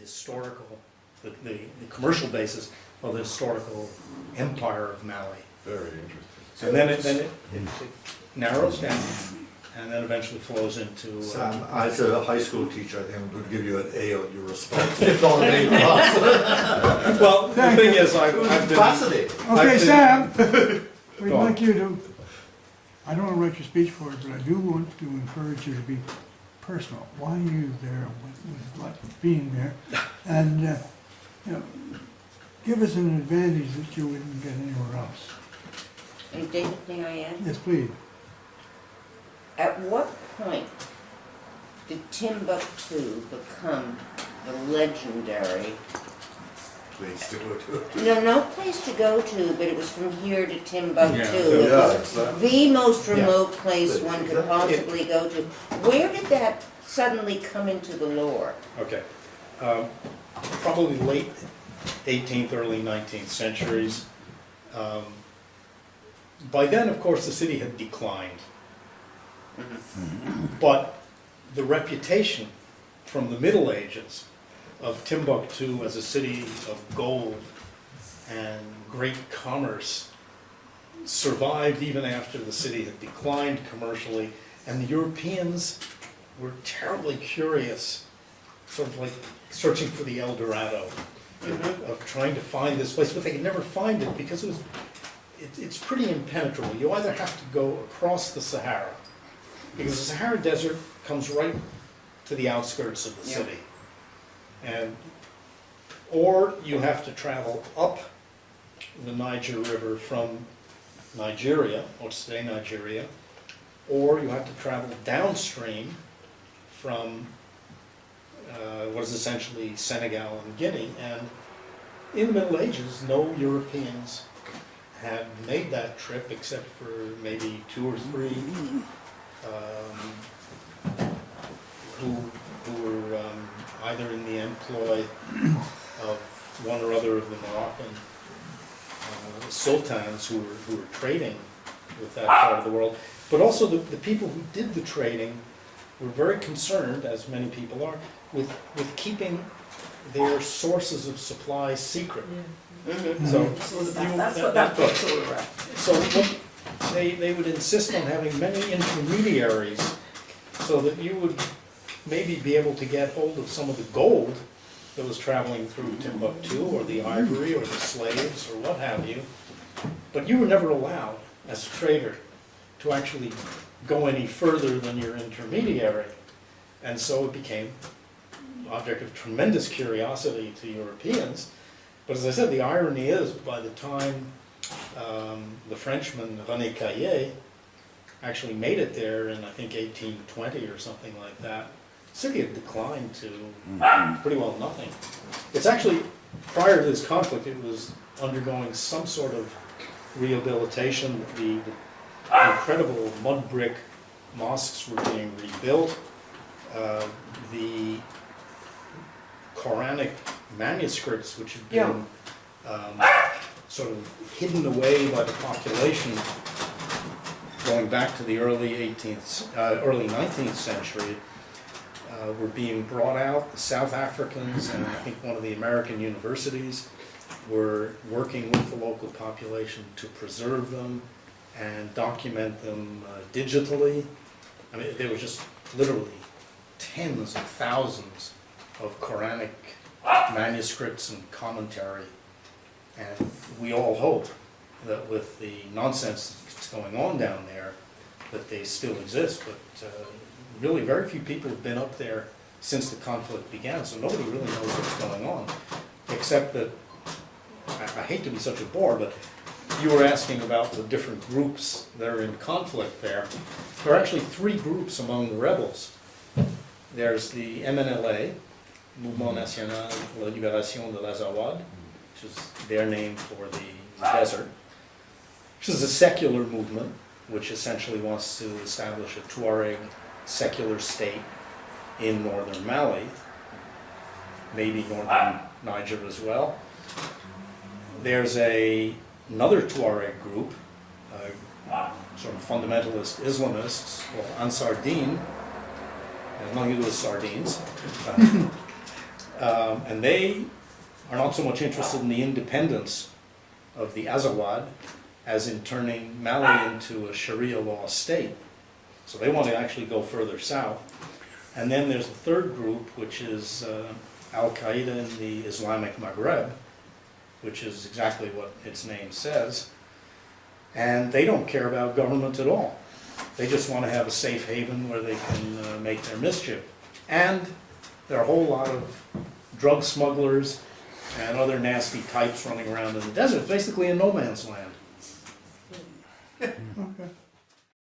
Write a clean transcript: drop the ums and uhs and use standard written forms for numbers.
historical, the commercial basis of the historical empire of Mali. Very interesting. And then it narrows down, and then eventually flows into. Sam, as a high school teacher, I think I'm going to give you an A on your response. If all an A plus. Well, the thing is, I've been. Fascinating. Okay, Sam, we'd Go on. like you to, I don't want to write your speech for it, but I do want to encourage you to be personal. Why are you there? What was it like being there? And, you know, give us an advantage that you wouldn't get anywhere else. And David, may I add? Yes, please. At what point did Timbuktu become the legendary, Please do it. no place to go to, but it was from here to Timbuktu. Yeah. It Yeah, was exactly. the most Yeah. remote place Yeah. one could possibly go to. Where did that suddenly come into the lore? Okay. Probably late 18th, early 19th centuries. By then, of course, the city had declined. But the reputation from the Middle Ages of Timbuktu as a city of gold and great commerce survived even after the city had declined commercially, and the Europeans were terribly curious, sort of like searching for the El Dorado, of trying to find this place, but they could never find it because it's pretty impenetrable. You either have to go across the Sahara, because the Sahara Desert comes right to the outskirts of the Yeah. city, or you have to travel up the Niger River from Nigeria, or today Nigeria, or you have to travel downstream from what is essentially Senegal and Guinea. And in the Middle Ages, no Europeans had made that trip except for maybe 2 or 3 who were either in the employ of one or other of the Moroccan sultans who were trading with that part of the world. But also the people who did the trading were very concerned, as many people are, with keeping their sources of supply secret. So That's what that book's all about. so what they would insist on having many intermediaries so that you would maybe be able to get hold of some of the gold that was traveling through Timbuktu, or the ivory, or the slaves, or what have you. But you were never allowed, as a trader, to actually go any further than your intermediary. And so it became an object of tremendous curiosity to Europeans. But as I said, the irony is, by the time the Frenchman René Caillet actually made it there in, I think, 1820 or something like that, the city had declined to pretty well nothing. It's actually, prior to this conflict, it was undergoing some sort of rehabilitation. The incredible mud brick mosques were being rebuilt. The Quranic manuscripts, which had been sort of hidden away by the population going back to the early 19th century, were being brought out. The South Africans and I think one of the American universities were working with the local population to preserve them and document them digitally. I mean, there were just literally tens of thousands of Quranic manuscripts and commentary. And we all hope that with the nonsense that's going on down there, that they still exist. But really very few people have been up there since the conflict began, so nobody really knows what's going on. Except that, I hate to be such a bore, but you were asking about the different groups that are in conflict there. There are actually 3 groups among the rebels. There's the MNLA, Mouvement National pour la Libération de l'Azawad, which is their name for the desert, which is a secular movement, which essentially wants to establish a Tuareg secular state in northern Mali, maybe northern Niger as well. There's another Tuareg group, sort of fundamentalist Islamists, called Ansar Din, has nothing to do with sardines, And they are not so much interested in the independence of the Azawad as in turning Mali into a Sharia law state. So they want to actually go further south. And then there's a third group, which is Al-Qaeda in the Islamic Maghreb, which is exactly what its name says. And they don't care about government at all. They just want to have a safe haven where they can make their mischief. And there are a whole lot of drug smugglers and other nasty types running around in the desert, basically in no man's land. Okay.